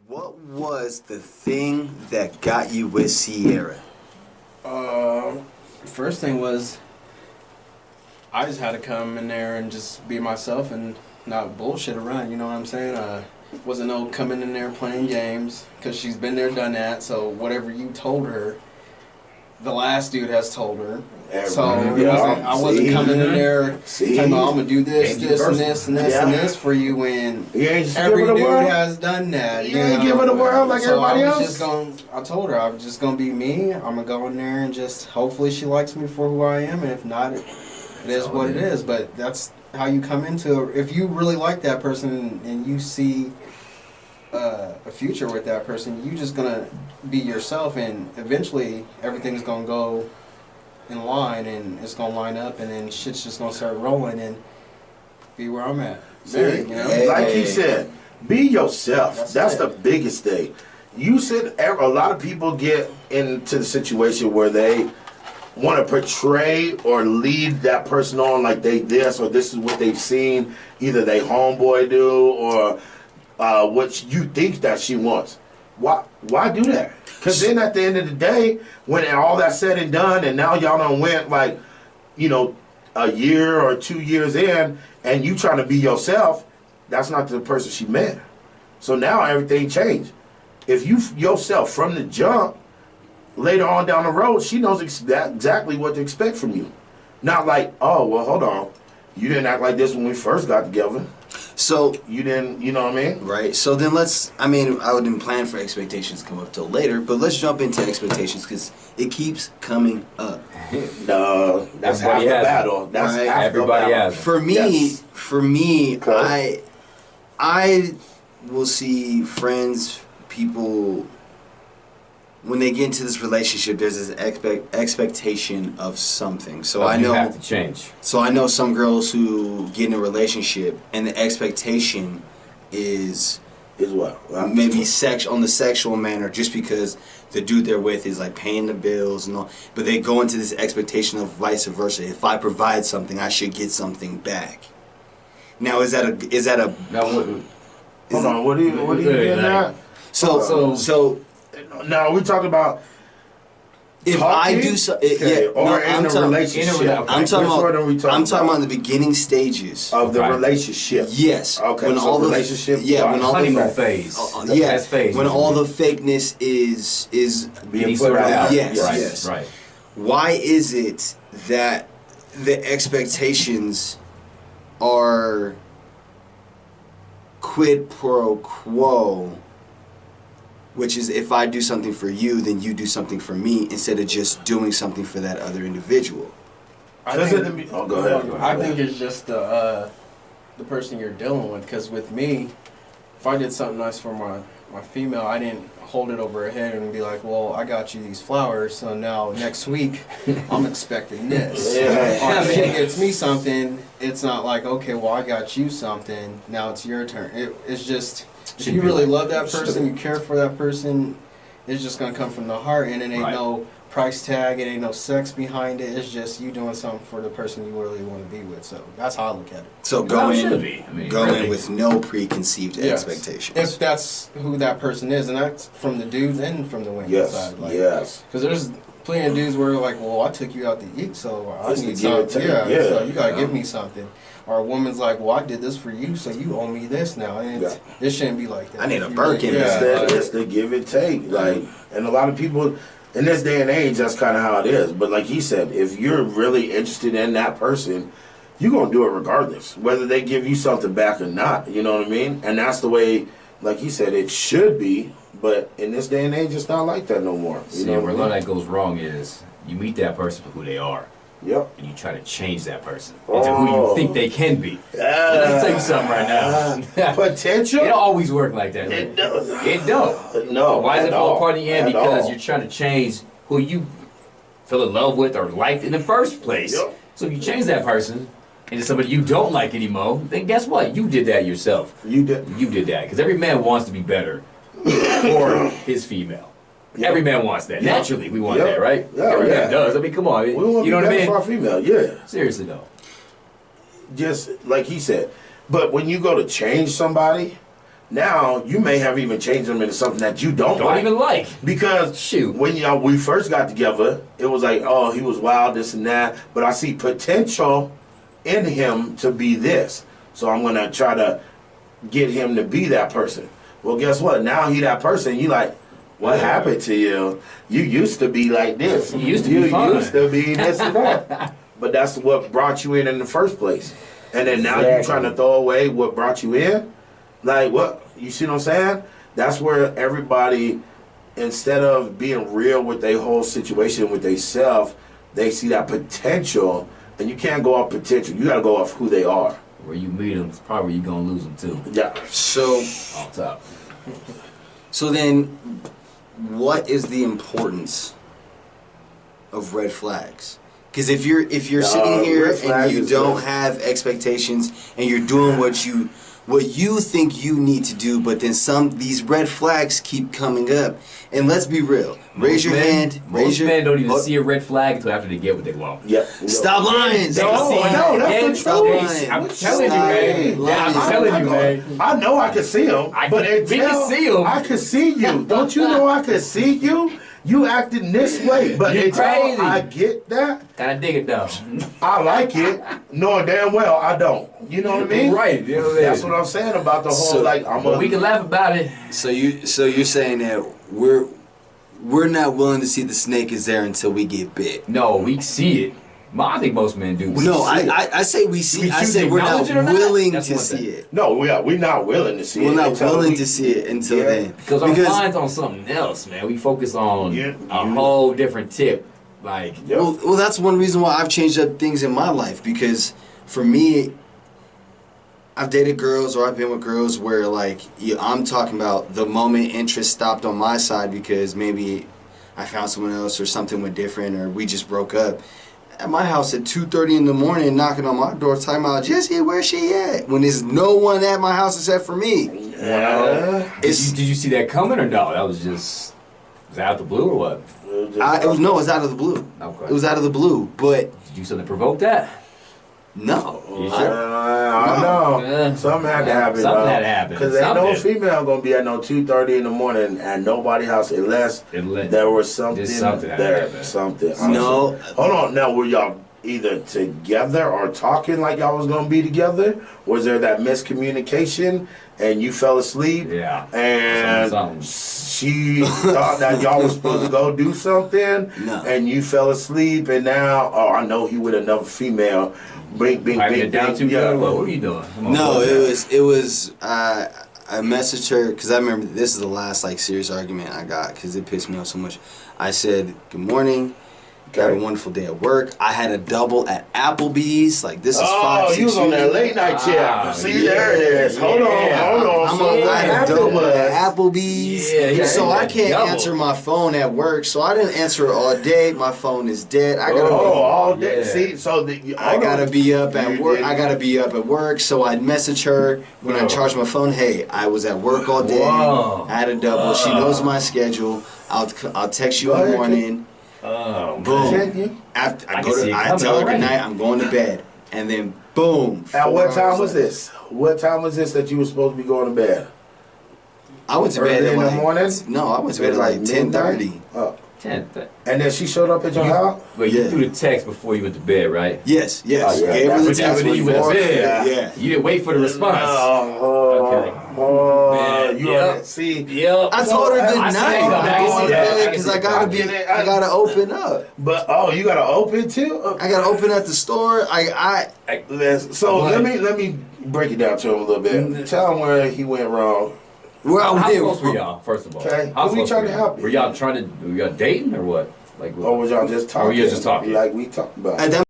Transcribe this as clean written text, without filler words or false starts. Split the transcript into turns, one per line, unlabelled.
What was the thing that got you with Sierra?
First thing was I just had to come in there and just be myself and not bullshit around. You know what I'm saying? Wasn't no coming in there playing games because she's been there, done that. So whatever you told her, the last dude has told her. So I wasn't coming in there talking about I'm gonna do this, this, and this, and this, and this for you when every dude has done that.
You ain't giving the world like everybody else.
I told her I was just gonna be me. I'm gonna go in there and just hopefully she likes me for who I am, and if not, it is what it is. But that's how you come into it. If you really like that person and you see a future with that person, you just gonna be yourself, and eventually everything's gonna go in line and it's gonna line up, and then shit's just gonna start rolling and be where I'm at.
See, like he said, be yourself. That's the biggest thing. You said a lot of people get into the situation where they want to portray or lead that person on like they this or this is what they've seen either they homeboy do or what you think that she wants. Why do that? Because then at the end of the day, when all that's said and done, and now y'all done went like, a year or 2 years in, and you trying to be yourself, that's not the person she met. So now everything changed. If you yourself from the jump, later on down the road, she knows exactly what to expect from you. Not like, oh, well, hold on. You didn't act like this when we first got together.
So
you didn't, you know what I mean?
Right. So then I wouldn't plan for expectations to come up till later, but let's jump into expectations because it keeps coming up.
No, that's half the battle. That's
right.
half
Everybody has it.
For me,
Okay.
I will see friends, people, when they get into this relationship, there's this expectation of something. So I know
you have to change.
So I know some girls who get in a relationship and the expectation is
what?
Maybe on the sexual manner, just because the dude they're with is like paying the bills and all. But they go into this expectation of vice versa. If I provide something, I should get something back. Now is that a
Now,
hold on, what are you getting at?
So
now we talking about
if
talking?
I do so,
in a relationship.
I'm talking about the beginning stages
of the relationship.
Yes.
Okay.
When
so
all
relationship.
when all
honeymoon phase. The best phase.
When all the fakeness is
being put out.
Yes.
Right.
Why is it that the expectations are quid pro quo? Which is, if I do something for you, then you do something for me, instead of just doing something for that other individual.
Go ahead.
I think it's just the person you're dealing with. Because with me, if I did something nice for my female, I didn't hold it over her head and be like, well, I got you these flowers, so now next week I'm expecting this. Or if she gets me something, it's not like, okay, well, I got you something, now it's your turn. It's just, if you really love that person, you care for that person, it's just going to come from the heart, and it ain't no price tag, it ain't no sex behind it, it's just you doing something for the person you really want to be with. So that's how I look at it.
So go in with no preconceived expectations.
If that's who that person is, and that's from the dudes and from the women's side.
Yes.
Because there's plenty of dudes where like, well, I took you out to eat, so I
Just
need
to give it
something.
to you.
So you gotta give me something. Or a woman's like, well, I did this for you, so you owe me this now. And it shouldn't be like that.
I need a Birkin.
It's the give and take. Like, and a lot of people in this day and age, that's kind of how it is. But like he said, if you're really interested in that person, you're gonna do it regardless, whether they give you something back or not. You know what I mean? And that's the way, like he said, it should be. But in this day and age, it's not like that no more. You know
where a lot of that goes wrong is you meet that person for who they are.
Yep.
And you try to change that person into who you think they can be. Let me tell you something right now.
Potential?
It don't always work like that.
It does.
It don't.
No.
Why does it fall apart in the end? Because
all.
you're trying to change who you fell in love with or liked in the first place.
Yep.
So if you change that person into somebody you don't like anymore, then guess what? You did that yourself.
You did
that. Because every man wants to be better for his female. Yep. Every man wants that. Naturally, we want that, right? Every man does. I mean, come on.
We want
you know
to
what I
be
mean?
for our female, yeah.
Seriously, though.
Just like he said. But when you go to change somebody, now you may have even changed them into something that you don't like.
even like.
Because
Shoot.
when we first got together, it was like, oh, he was wild, this and that. But I see potential in him to be this. So I'm gonna try to get him to be that person. Well, guess what? Now he that person. You like, what happened to you? You used to be like this.
You used to be fine.
used to be this and that. But that's what brought you in the first place. And then now you're trying to throw away what brought you in. Like what? You see what I'm saying? That's where everybody, instead of being real with their whole situation with themselves, they see that potential, and you can't go off potential. You got to go off who they are.
Where you meet them, it's probably where you gonna lose them too.
Yeah.
So,
On top.
so then, what is the importance of red flags? Because if you're sitting here
red flag
and you
is
don't
good.
have expectations and you're doing what you think you need to do, but then these red flags keep coming up. And let's be real. Raise your hand.
Most men don't even see a red flag until after they get what they want.
Yep.
Stop lying.
No, that's the truth.
I'm telling you, man. I'm telling you, man.
I know I can see him,
we can see him.
I can see you. Don't you know I can see you? You acting this way, but
You're
until
crazy.
I get that,
And I dig it though.
I like it, knowing damn well I don't. You know what I mean?
Right. You know what I mean?
That's what I'm saying about the whole
So-
But we can laugh about it.
So you're saying that we're not willing to see the snake is there until we get bit.
No, we see it. I think most men do.
No,
see it.
I say we see.
We
I
choose
say
to
we're not
acknowledge it or not?
willing
That's
to
one
see
thing.
it.
No, we're not willing to see it.
We're not
until
willing
we-
to see it until
Yeah.
then.
Because our mind's on something else, man. We focus on a whole different tip. Like,
Yep.
Well, that's one reason why I've changed up things in my life, because for me, I've dated girls or I've been with girls where like I'm talking about the moment interest stopped on my side because maybe I found someone else or something went different or we just broke up. At my house at 2:30 in the morning, knocking on my door, talking about Jesse, where's she at? When there's no one at my house except for me.
Yeah.
It's
did you see that coming or no? That was just was that out the blue or what?
it was out of the blue.
Okay.
It was out of the blue, but
Did you do something to provoke that?
no.
You
I
sure?
know.
Yeah.
Something had to happen.
Something had to happen.
Because ain't no
Something.
female gonna be at no 2:30 in the morning at nobody's house unless there was something
There's something had to
there.
happen.
Something.
No.
Hold on. Now, were y'all either together or talking like y'all was gonna be together? Was there that miscommunication and you fell asleep?
Yeah.
And
Something.
she thought that y'all was supposed to go do something,
No.
and you fell asleep, and now, oh, I know he with another female. Bing, bing,
Piping
bing,
it down
bing,
too
yeah.
good? What were you doing? Come on,
No,
what was
it was. I messaged her because I remember this is the last like serious argument I got because it pissed me off so much. I said, "Good morning. Got a wonderful day at work. I had a double at Applebee's. Like this is
Oh,
5-6
you was on that
years.
late night chair.
Ah,
See,
yeah.
there it is. Hold on.
I had a double at Applebee's.
Yeah, yeah,
so
yeah,
I can't
double.
answer my phone at work. So I didn't answer it all day. My phone is dead. I gotta.
Oh, all day.
Yeah.
See, so
I gotta be up at
You
work.
didn't-
I gotta be up at work. So I'd message her when I
Whoa.
charge my phone. Hey, I was at work all day.
Whoa.
I had a double. She knows my schedule. I'll text you
Go
in the
ahead,
morning.
Oh,
Boom.
Can you?
After I
I
go
can see
to,
it
I
coming
tell her good
already.
night. I'm going to bed, and then boom.
At
4
what time
hours
was
later.
this? What time was this that you were supposed to be going to bed?
I went to bed
Early
at
in the
like
morning?
No, I went to bed at like 10:30.
Oh.
10th.
And then she showed up at your house?
But you
Yeah.
threw the text before you went to bed, right?
Yes.
Oh, yeah,
Gave her the
that's what
text
But then you went
before.
to bed.
Yeah.
You didn't wait for the response.
Okay. Oh,
Man,
you
yep.
already see.
Yep.
I told her good
I
night.
see
I'm
that. I
going
see
to
that.
bed
I
because
see
I gotta
that.
be. I gotta open up.
But oh, you gotta open too.
I gotta open at the store.
So let me break it down to him a little bit. Tell him where he went wrong.
Well,
How
I
close were
did.
y'all, first of all?
Okay.
How
We
close
trying
were
to
y'all?
help you.
Were y'all dating or what? Like,
Or was y'all just talking?
Or you just talking?
Like we talked about.
At that